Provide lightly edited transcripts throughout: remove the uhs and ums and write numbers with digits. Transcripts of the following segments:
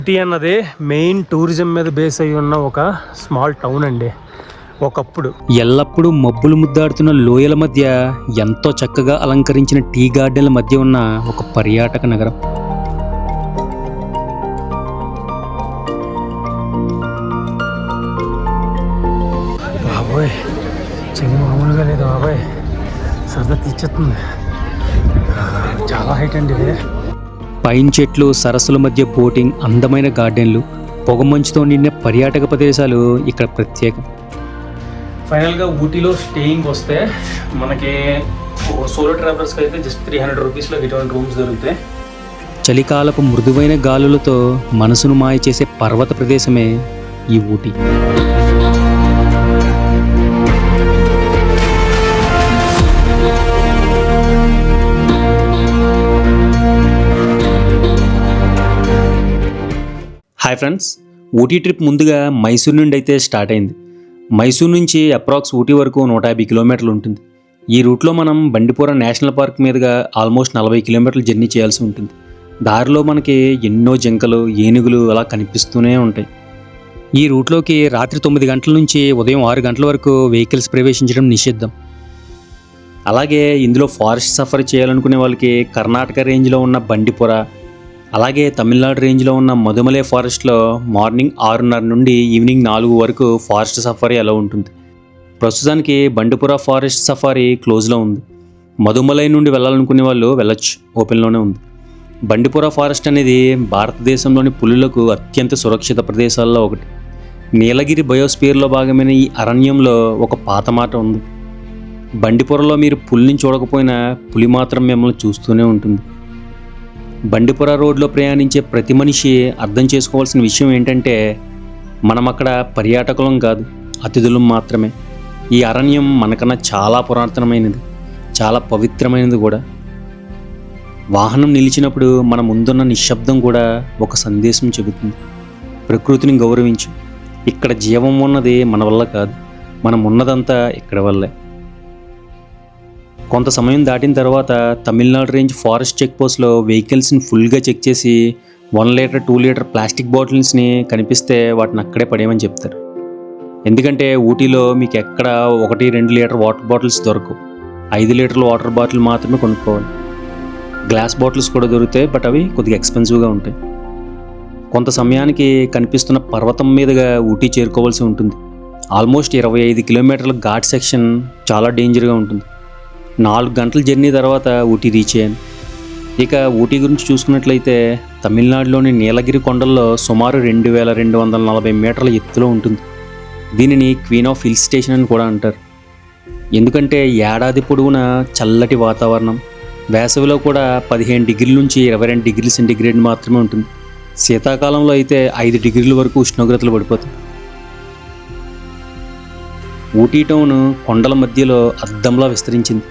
ఊటీ అన్నది main tourism మీద base అయి ఉన్న ఒక స్మాల్ టౌన్ అండి. ఒకప్పుడు ఎల్లప్పుడూ మబ్బులు ముద్దాడుతున్న లోయల మధ్య ఎంతో చక్కగా అలంకరించిన టీ గార్డెన్ల మధ్య ఉన్న ఒక పర్యాటక నగరం. బాబోయ్, చెయ్యి మామూలుగా లేదు బాబోయ్, సరదా తీర్చేస్తుంది. చాలా హైట్ అండి ఇది. పైన్ చెట్లు, సరస్సుల మధ్య బోటింగ్, అందమైన గార్డెన్లు, పొగమంచుతో నిండిన పర్యాటక ప్రదేశాలు ఇక్కడ ప్రత్యేకం. ఫైనల్గా ఊటీలో స్టేయింగ్ వస్తే మనకి సోలో ట్రావెలర్స్కి అయితే జస్ట్ 300 రూపీస్లో ఇటువంటి రూమ్స్ దొరుకుతాయి. చలికాలపు మృదువైన గాలులతో మనసును మాయ చేసే పర్వత ప్రదేశమే ఈ Ooty. Hi friends, Ooty trip ముందుగా మైసూర్ నుండి అయితే స్టార్ట్ అయింది. మైసూర్ నుంచి అప్రాక్స్ ఊటీ వరకు 150 కిలోమీటర్లు ఉంటుంది. ఈ రూట్లో మనం బండిపోరా నేషనల్ పార్క్ మీదుగా ఆల్మోస్ట్ 40 కిలోమీటర్లు జర్నీ చేయాల్సి ఉంటుంది. దారిలో మనకి ఎన్నో జింకలు, ఏనుగులు అలా కనిపిస్తూనే ఉంటాయి. ఈ రూట్లోకి రాత్రి 9 గంటల నుంచి ఉదయం 6 గంటల వరకు వెహికల్స్ ప్రవేశించడం నిషిద్ధం. అలాగే ఇందులో ఫారెస్ట్ సఫారీ చేయాలనుకునే వాళ్ళకి కర్ణాటక రేంజ్లో ఉన్న బండిపోరా, అలాగే తమిళనాడు రేంజ్లో ఉన్న మధుమలై ఫారెస్ట్లో మార్నింగ్ 6:30 నుండి ఈవినింగ్ 4 వరకు ఫారెస్ట్ సఫారీ అలా ఉంటుంది. ప్రస్తుతానికి బండిపురా ఫారెస్ట్ సఫారీ క్లోజ్లో ఉంది. మధుమలై నుండి వెళ్ళాలనుకునే వాళ్ళు వెళ్ళొచ్చు, ఓపెన్లోనే ఉంది. బండిపురా ఫారెస్ట్ అనేది భారతదేశంలోని పులులకు అత్యంత సురక్షిత ప్రదేశాల్లో ఒకటి. నీలగిరి బయోస్పియర్లో భాగమైన ఈ అరణ్యంలో ఒక పాత మాట ఉంది: బండిపురలో మీరు పులిని చూడకపోయినా పులి మాత్రం మిమ్మల్ని చూస్తూనే ఉంటుంది. బండిపుర రోడ్లో ప్రయాణించే ప్రతి మనిషి అర్థం చేసుకోవాల్సిన విషయం ఏంటంటే, మనం అక్కడ పర్యాటకులం కాదు, అతిథులం మాత్రమే. ఈ అరణ్యం మనకన్నా చాలా పురాతనమైనది, చాలా పవిత్రమైనది కూడా. వాహనం నిలిచినప్పుడు మన ముందున్న నిశ్శబ్దం కూడా ఒక సందేశం చెబుతుంది: ప్రకృతిని గౌరవించు, ఇక్కడ జీవం ఉన్నది మన వల్ల కాదు, మనం ఉన్నదంతా ఇక్కడ వల్లే. కొంత సమయం దాటిన తర్వాత తమిళనాడు రేంజ్ ఫారెస్ట్ చెక్ పోస్ట్లో వెహికల్స్ని ఫుల్గా చెక్ చేసి 1 లీటర్ 2 లీటర్ ప్లాస్టిక్ బాటిల్స్ని కనిపిస్తే వాటిని అక్కడే పడేయమని చెప్తారు. ఎందుకంటే ఊటీలో మీకు ఎక్కడ 1-2 లీటర్ వాటర్ బాటిల్స్ దొరకవు. 5 లీటర్ల వాటర్ బాటిల్ మాత్రమే కొనుక్కోవాలి. గ్లాస్ బాటిల్స్ కూడా దొరుకుతాయి, బట్ అవి కొద్దిగా ఎక్స్పెన్సివ్గా ఉంటాయి. కొంత సమయానికి కనిపిస్తున్న పర్వతం మీదుగా ఊటీ చేరుకోవాల్సి ఉంటుంది. ఆల్మోస్ట్ 25 కిలోమీటర్ల ఘాట్ సెక్షన్ చాలా డేంజర్గా ఉంటుంది. 4 గంటల జర్నీ తర్వాత ఊటీ రీచ్ అయ్యాను. ఇక ఊటీ గురించి చూసుకున్నట్లయితే తమిళనాడులోని నీలగిరి కొండల్లో సుమారు 2240 మీటర్ల ఎత్తులో ఉంటుంది. దీనిని క్వీన్ ఆఫ్ హిల్ స్టేషన్ అని కూడా అంటారు. ఎందుకంటే ఏడాది పొడవునా చల్లటి వాతావరణం, వేసవిలో కూడా 15 డిగ్రీల నుంచి 22 డిగ్రీల సెంటీగ్రేడ్ మాత్రమే ఉంటుంది. శీతాకాలంలో అయితే 5 డిగ్రీల వరకు ఉష్ణోగ్రతలు పడిపోతాయి. ఊటీ టౌన్ కొండల మధ్యలో అద్దంలా విస్తరించింది.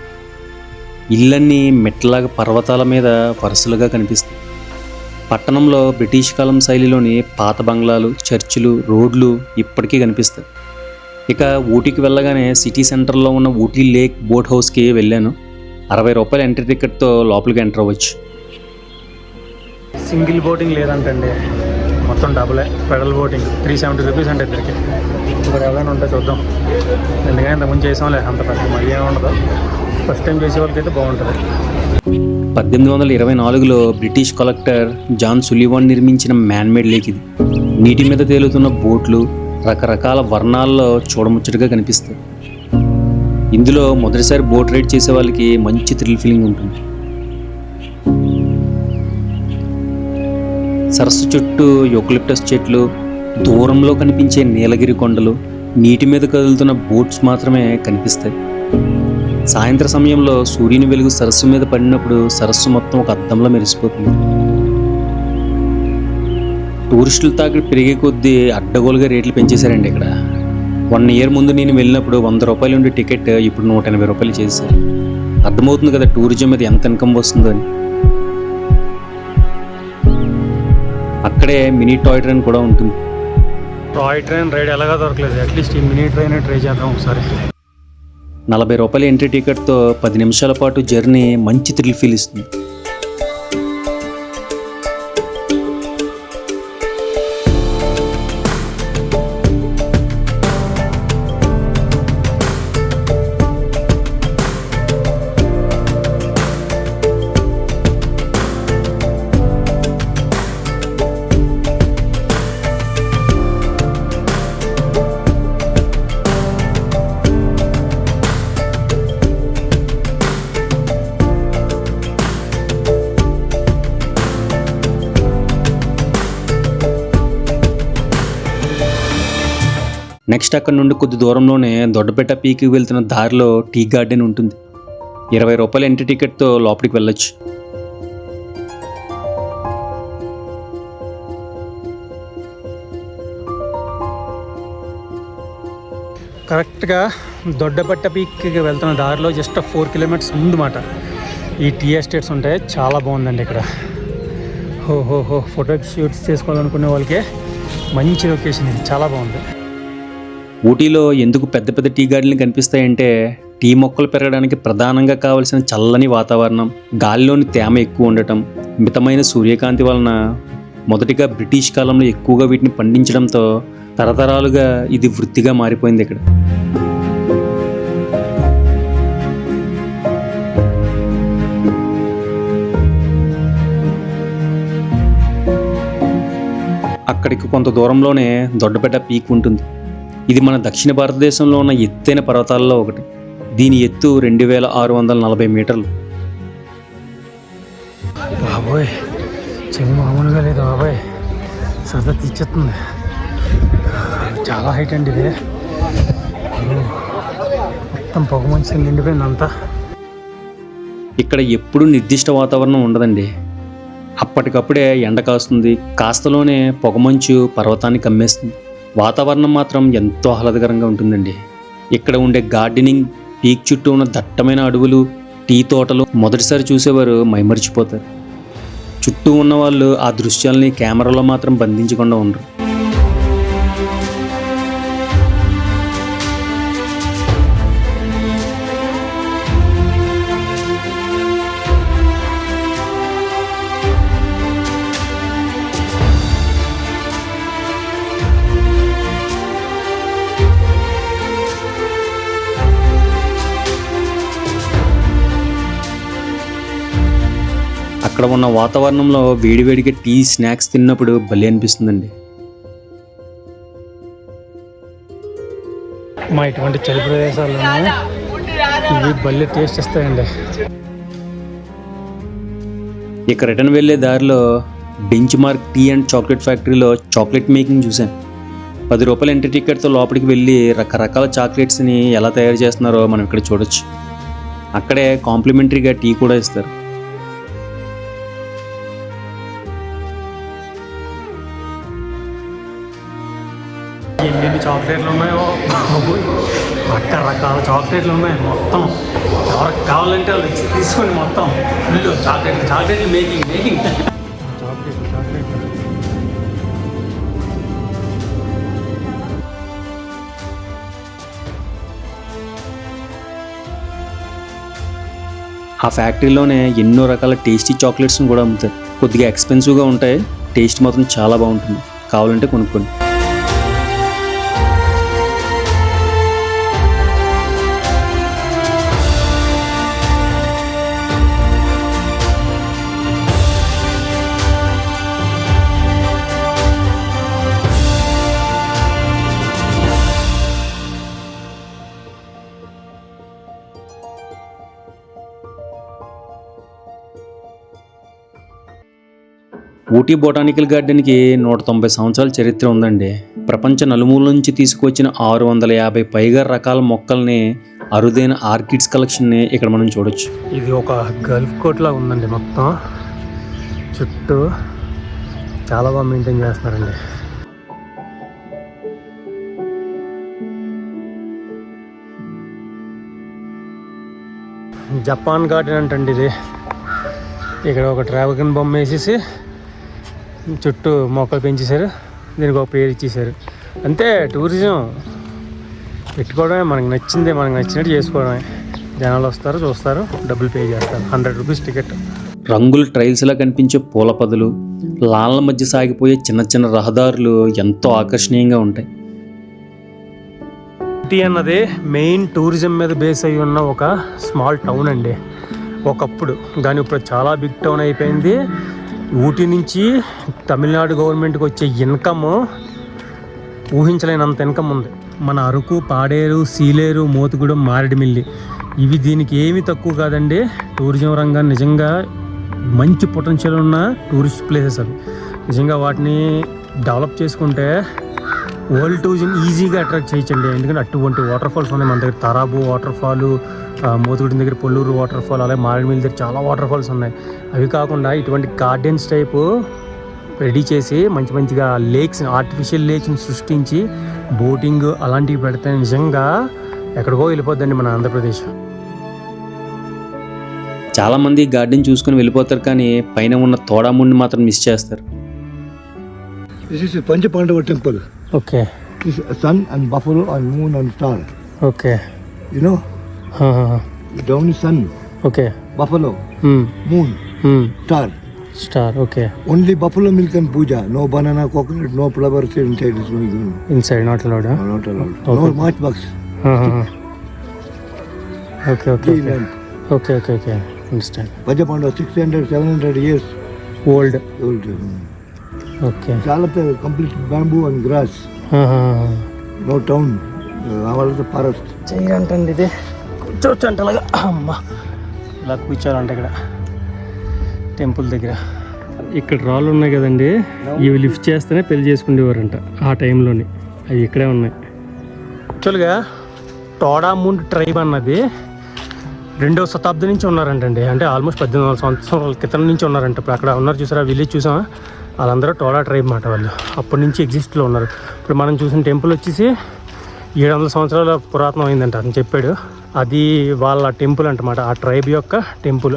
ఇళ్ళన్నీ మెట్లలాగా పర్వతాల మీద వరుసలుగా కనిపిస్తాయి. పట్టణంలో బ్రిటిష్ కాలం శైలిలోని పాత బంగ్లాలు, చర్చిలు, రోడ్లు ఇప్పటికీ కనిపిస్తాయి. ఇక ఊటీకి వెళ్ళగానే సిటీ సెంటర్లో ఉన్న ఊటీ లేక్ బోట్ హౌస్కి వెళ్ళాను. 60 రూపాయల ఎంట్రీ టికెట్తో లోపలికి ఎంటర్ అవ్వచ్చు. సింగిల్ బోటింగ్ లేదంటండి, మొత్తం డబులే. పెడల్ బోటింగ్ 370 రూపీస్ అంటే ఇద్దరికి. ఇప్పుడు ఎవరైనా ఉంటే చూద్దాం. ఎందుకంటే ఇంతకుముందు చేసాంలే, అంత పెద్ద మళ్ళీ ఏముండదు. ఫస్ట్ టైం చేసే వాళ్ళకైతే బాగుంటుంది. 1824లో బ్రిటిష్ కలెక్టర్ జాన్ సులివాన్ నిర్మించిన మ్యాన్మేడ్ లేక్ ఇది. నీటి మీద తేలుతున్న బోట్లు రకరకాల వర్ణాల్లో చూడముచ్చటగా కనిపిస్తాయి. ఇందులో మొదటిసారి బోట్ రైడ్ చేసే వాళ్ళకి మంచి థ్రిల్ ఫీలింగ్ ఉంటుంది. సరస్సు చుట్టూ యూకలిప్టస్ చెట్లు, దూరంలో కనిపించే నీలగిరి కొండలు, నీటి మీద కదులుతున్న బోట్స్ మాత్రమే కనిపిస్తాయి. సాయంత్ర సమయంలో సూర్యుని వెలుగు సరస్సు మీద పడినప్పుడు సరస్సు మొత్తం ఒక అద్దంలో మెరిసిపోతుంది. టూరిస్టుల తాకిడి పెరిగే కొద్దీ అడ్డగోలుగా రేట్లు పెంచేశారండి ఇక్కడ. 1 ఇయర్ ముందు నేను వెళ్ళినప్పుడు 100 రూపాయలు ఉండే టికెట్ ఇప్పుడు 180 రూపాయలు చేశారు. అర్థమవుతుంది కదా టూరిజం మీద ఎంత ఇన్కమ్ వస్తుందో అని. అక్కడే మినీ టాయ్ ట్రైన్ కూడా ఉంటుంది. టాయ్ ట్రైన్ రైడ్ ఎలాగా దొరకలేదు, అట్లీస్ట్ ఈ మినీ ట్రైన్ ట్రై చేద్దాం ఒకసారి. 40 రూపాయల ఎంట్రీ టికెట్తో 10 నిమిషాల పాటు జర్నీ మంచి థ్రిల్ ఫీల్ ఇస్తుంది. నెక్స్ట్ అక్కడ నుండి కొద్ది దూరంలోనే దొడ్డపేట పీక్కి వెళ్తున్న దారిలో టీ గార్డెన్ ఉంటుంది. 20 రూపాయల ఎంట్రీ టికెట్తో లోపలికి వెళ్ళొచ్చు. కరెక్ట్గా దొడ్డపట్ట పీక్కి వెళ్తున్న దారిలో జస్ట్ 4 కిలోమీటర్స్ ముందు మాట ఈ టీ ఎస్టేట్స్ ఉంటాయి. చాలా బాగుందండి ఇక్కడ. హో ఫోటో షూట్స్ చేసుకోవాలనుకునే వాళ్ళకి మంచి లొకేషన్ ఇది. చాలా బాగుంది. ఊటీలో ఎందుకు పెద్ద పెద్ద టీ గార్డెన్లు కనిపిస్తాయంటే టీ మొక్కలు పెరగడానికి ప్రధానంగా కావాల్సిన చల్లని వాతావరణం, గాలిలోని తేమ ఎక్కువ ఉండటం, మితమైన సూర్యకాంతి వలన మొదటిగా బ్రిటిష్ కాలంలో ఎక్కువగా వీటిని పండించడంతో తరతరాలుగా ఇది వృత్తిగా మారిపోయింది ఇక్కడ. అక్కడికి కొంత దూరంలోనే దొడ్డపేట పీక్ ఉంటుంది. ఇది మన దక్షిణ భారతదేశంలో ఉన్న ఎత్తైన పర్వతాల్లో ఒకటి. దీని ఎత్తు 2640 మీటర్లు. బాబోయ్, చెవి మామూలుగా లేదు బాబోయ్, సరదా తీర్చేస్తుంది. చాలా హైట్ అండి ఇది. మొత్తం పొగ మంచి నిండిపోయింది అంతా. ఇక్కడ ఎప్పుడూ నిర్దిష్ట వాతావరణం ఉండదండి. అప్పటికప్పుడే ఎండ కాస్తుంది, కాస్తలోనే పొగమంచు పర్వతాన్ని కమ్మేస్తుంది. వాతావరణం మాత్రం ఎంతో ఆహ్లాదకరంగా ఉంటుందండి. ఇక్కడ ఉండే గార్డెనింగ్, పీక్ చుట్టూ ఉన్న దట్టమైన అడవులు, టీ తోటలు మొదటిసారి చూసేవారు మైమరిచిపోతారు. చుట్టూ ఉన్న వాళ్ళు ఆ దృశ్యాల్ని కెమెరాలో మాత్రం బంధించకుండా ఉండరు. అక్కడ ఉన్న వాతావరణంలో వేడివేడిగా టీ, స్నాక్స్ తిన్నప్పుడు భలే అనిపిస్తుందండి. మా ఇటువంటి చలి ప్రదేశాల్లోనే ఇవి భలే టేస్ట్ ఇస్తాయండి. ఇక రిటర్న్ వెళ్ళే దారిలో bench mark tea and chocolate ఫ్యాక్టరీలో చాక్లెట్ మేకింగ్ చూశాను. 10 రూపాయల ఎంట్రీ టికెట్తో లోపలికి వెళ్ళి రకరకాల చాక్లెట్స్ని ఎలా తయారు చేస్తున్నారో మనం ఇక్కడ చూడొచ్చు. అక్కడే కాంప్లిమెంటరీగా టీ కూడా ఇస్తారు. ఎన్ని చాక్లెట్లు ఉన్నాయో, రకరకాల చాక్లెట్లు ఉన్నాయి. మొత్తం ఎవరికి కావాలంటే వాళ్ళు తీసుకొని మొత్తం ఫుల్ చాక్లెట్లు మేకింగ్ చాక్లెట్లు. ఆ ఫ్యాక్టరీలోనే ఎన్నో రకాల టేస్టీ చాక్లెట్స్ని కూడా అమ్ముతారు. కొద్దిగా ఎక్స్పెన్సివ్గా ఉంటాయి, టేస్ట్ మాత్రం చాలా బాగుంటుంది. కావాలంటే కొనుక్కోండి. ఊటీ బొటానికల్ గార్డెన్కి 190 సంవత్సరాల చరిత్ర ఉందండి. ప్రపంచ నలుమూల నుంచి తీసుకువచ్చిన 650 పైగా రకాల మొక్కల్ని, అరుదైన ఆర్కిడ్స్ కలెక్షన్ని ఇక్కడ మనం చూడొచ్చు. ఇది ఒక గల్ఫ్ కోట్లా ఉందండి. మొత్తం చుట్టూ చాలా బాగా మెయింటైన్ చేస్తున్నారండి. జపాన్ గార్డెన్ అంటండి ఇది. ఇక్కడ ఒక డ్రాగన్ బొమ్మ వేసేసి చుట్టూ మొక్కలు పెంచేశారు, దీనికి ఒక పేరు ఇచ్చేసారు. అంతే, టూరిజం పెట్టుకోవడమే, మనకు నచ్చింది మనకు నచ్చినట్టు చేసుకోవడమే. జనాలు వస్తారు, చూస్తారు, డబ్బులు పే చేస్తారు. 100 రూపీస్ టికెట్. రంగుల ట్రైల్స్లా కనిపించే పూల పదులు, లాన్ల మధ్య సాగిపోయే చిన్న చిన్న రహదారులు ఎంతో ఆకర్షణీయంగా ఉంటాయి. ఊటీ అన్నది మెయిన్ టూరిజం మీద బేస్ అయి ఉన్న ఒక స్మాల్ టౌన్ అండి ఒకప్పుడు. కానీ ఇప్పుడు చాలా బిగ్ టౌన్ అయిపోయింది. ఊటీ నుంచి తమిళనాడు గవర్నమెంట్కి వచ్చే ఇన్కమ్ ఊహించలేనంత ఇన్కమ్ ఉంది. మన అరకు, పాడేరు, సీలేరు, మోతుగూడెం, మారేడుమిల్లి ఇవి దీనికి ఏమీ తక్కువ కాదండి. టూరిజం రంగాన్ని నిజంగా మంచి పొటెన్షియల్ ఉన్న టూరిస్ట్ ప్లేసెస్ అవి. నిజంగా వాటిని డెవలప్ చేసుకుంటే వరల్డ్ టూరిజం ఈజీగా అట్రాక్ట్ చేయొచ్చండి. ఎందుకంటే అటువంటి వాటర్ ఫాల్స్ ఉన్నాయి మన దగ్గర. తరాబు వాటర్ ఫాల్, మోతుగుడి దగ్గర పొల్లూరు వాటర్ ఫాల్, అలాగే మారేడుమిల్లి దగ్గర చాలా వాటర్ ఫాల్స్ ఉన్నాయి. అవి కాకుండా ఇటువంటి గార్డెన్స్ టైపు రెడీ చేసి మంచిగా లేక్స్, ఆర్టిఫిషియల్ లేక్స్ని సృష్టించి బోటింగ్ అలాంటివి పెడితే నిజంగా ఎక్కడికో వెళ్ళిపోద్దండి మన ఆంధ్రప్రదేశ్. చాలామంది గార్డెన్ చూసుకుని వెళ్ళిపోతారు, కానీ పైన ఉన్న తోడాముండి మాత్రం మిస్ చేస్తారు. This is a Panchapandava temple. Okay. This is sun and buffalo and moon and star. Okay. You know, down is sun, okay. buffalo, moon, star. Star. Okay. Only buffalo milk and puja. No banana, coconut, no flowers inside. Is no even. Inside not allowed. No, not allowed. No matchbox. Okay. Okay. Tree lamp. Okay. Okay. Okay. Understand. Panchapandava 600-700 years old. old. Okay. చాలా complete bamboo and grass. No town. All the forest. చేయాలంటండి ఇది. కూర్చోవచ్చు అంటే అలాగా. అమ్మ ఇలా కూర్చోాలంటే ఇక్కడ temple దగ్గర. ఇక్కడ రాళ్ళు ఉన్నాయి కదండి, ఇవి లిఫ్ట్ చేస్తేనే పెళ్లి చేసుకునేవారంట ఆ టైంలోని. అవి ఇక్కడే ఉన్నాయి. యాక్చువల్గా తోడాముండ్ ట్రైబ్ అన్నది 2వ శతాబ్దం నుంచి ఉన్నారంటండి. అంటే ఆల్మోస్ట్ 1800 సంవత్సరాల క్రితం నుంచి ఉన్నారంట. ఇప్పుడు అక్కడ ఉన్నారు చూసారా, విలేజ్ చూసామా, వాళ్ళందరూ టోడా ట్రైబ్ మాట. వాళ్ళు అప్పటి నుంచి ఎగ్జిస్ట్లో ఉన్నారు. ఇప్పుడు మనం చూసిన టెంపుల్ వచ్చేసి 700 సంవత్సరాల పురాతనం అయిందంట అని చెప్పాడు. అది వాళ్ళ టెంపుల్ అంటమాట, ఆ ట్రైబ్ యొక్క టెంపుల్.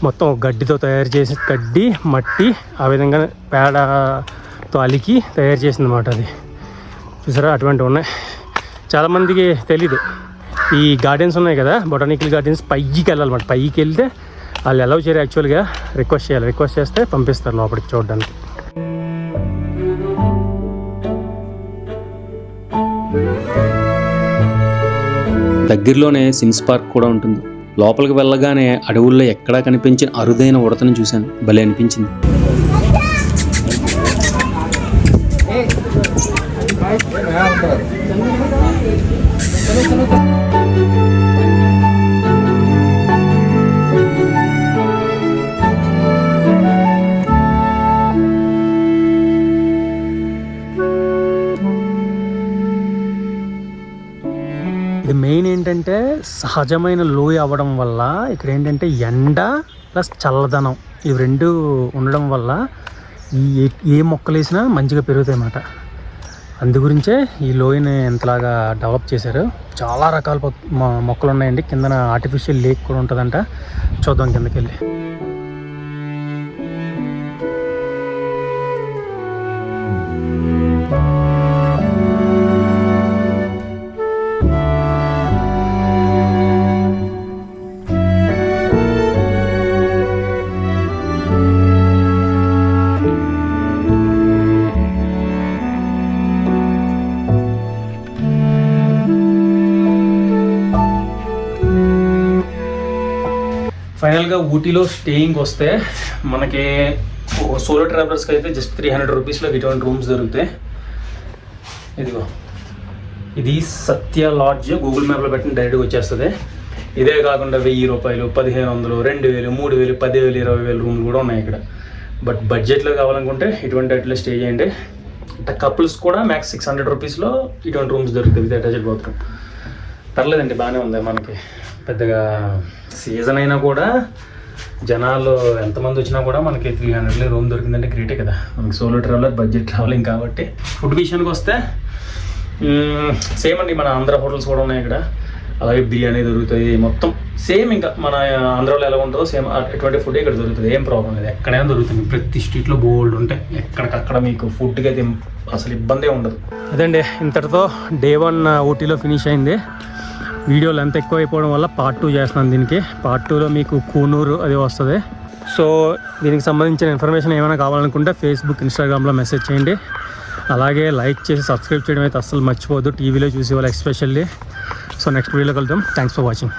మొత్తం గడ్డితో తయారు చేసి, గడ్డి, మట్టి, ఆ విధంగా పేడతో అలికి తయారు చేసిందన్నమాట అది. చూసారా, అటువంటివి ఉన్నాయి. చాలామందికి తెలీదు. ఈ గార్డెన్స్ ఉన్నాయి కదా, బొటానికల్ గార్డెన్స్, పైకి వెళ్ళాలన్నమాట. పైకి వెళ్తే వాళ్ళు అలౌ చేయరు. యాక్చువల్గా రిక్వెస్ట్ చేయాలి. రిక్వెస్ట్ చేస్తే పంపిస్తారు లోపలికి చూడడానికి. దగ్గరలోనే సిమ్స్ పార్క్ కూడా ఉంటుంది. లోపలికి వెళ్ళగానే అడవుల్లో ఎక్కడా కనిపించిన అరుదైన ఉడతను చూశాను. భలే అనిపించింది. ఇది మెయిన్ ఏంటంటే సహజమైన లోయ అవ్వడం వల్ల ఇక్కడ ఏంటంటే ఎండ ప్లస్ చల్లదనం ఇవి రెండు ఉండడం వల్ల ఏ మొక్కలు వేసినా మంచిగా పెరుగుతాయి అన్నమాట. అందుగురించే ఈ లోయని ఎంతలాగా డెవలప్ చేశారు. చాలా రకాల మొక్కలు ఉన్నాయండి. కిందన ఆర్టిఫిషియల్ లేక్ కూడా ఉంటుందంట. చూద్దాం కిందకి వెళ్ళి. ఫైనల్గా ఊటీలో స్టేయింగ్ వస్తే మనకి సోలో ట్రావెలర్స్కి అయితే జస్ట్ 300 రూపీస్లో ఇటువంటి రూమ్స్ దొరుకుతాయి. ఇదిగో ఇది సత్య లాడ్జ్, గూగుల్ మ్యాప్లో పెట్టిన డైరెక్ట్గా వచ్చేస్తుంది. ఇదే కాకుండా 1000 రూపాయలు, 1500, 2000, 3000, 10,000, 20,000 రూమ్లు కూడా ఉన్నాయి ఇక్కడ. బట్ బడ్జెట్లో కావాలనుకుంటే ఇటువంటి వాటిలో స్టే చేయండి. అంటే కపుల్స్ కూడా మ్యాక్స్ 600 రూపీస్లో ఇటువంటి రూమ్స్ దొరుకుతాయి విత్ అటాచ్డ్ బాత్రూమ్. పర్లేదండి, బాగానే ఉంది. మనకి పెద్దగా సీజన్ అయినా కూడా జనాలు ఎంతమంది వచ్చినా కూడా మనకి 300లో రూమ్ దొరికిందంటే గ్రేటే కదా. మనకి సోలో ట్రావెలర్, బడ్జెట్ ట్రావెలింగ్ కాబట్టి. ఫుడ్ విషయానికి వస్తే సేమ్ అండి, మన ఆంధ్ర హోటల్స్ కూడా ఉన్నాయి ఇక్కడ. అలాగే బిర్యానీ దొరుకుతాయి. మొత్తం సేమ్ ఇంకా మన ఆంధ్రాలో ఎలా ఉంటుందో సేమ్ ఎటువంటి ఫుడ్ ఇక్కడ దొరుకుతుంది. ఏం ప్రాబ్లం లేదు, ఎక్కడైనా దొరుకుతుంది. ప్రతి స్ట్రీట్లో బోల్డ్ ఉంటాయి. ఎక్కడికక్కడ మీకు ఫుడ్కి అయితే అసలు ఇబ్బందే ఉండదు. అదండి, ఇంతటితో డే 1 ఊటీలో ఫినిష్ అయింది. వీడియో లెంత్ ఎక్కువ అయిపోవడం వల్ల పార్ట్ 2 చేస్తున్నాను. దీనికి పార్ట్ 2లో మీకు కూనూరు అది వస్తుంది. సో దీనికి సంబంధించిన ఇన్ఫర్మేషన్ ఏమైనా కావాలనుకుంటే ఫేస్బుక్, ఇన్స్టాగ్రామ్లో మెసేజ్ చేయండి. అలాగే లైక్ చేసి సబ్స్క్రైబ్ చేయడం అయితే అస్సలు మర్చిపోవద్దు, టీవీలో చూసే వాళ్ళు ఎస్పెషల్లీ. సో నెక్స్ట్ వీడియోలో కలుద్దాం. Thanks for watching.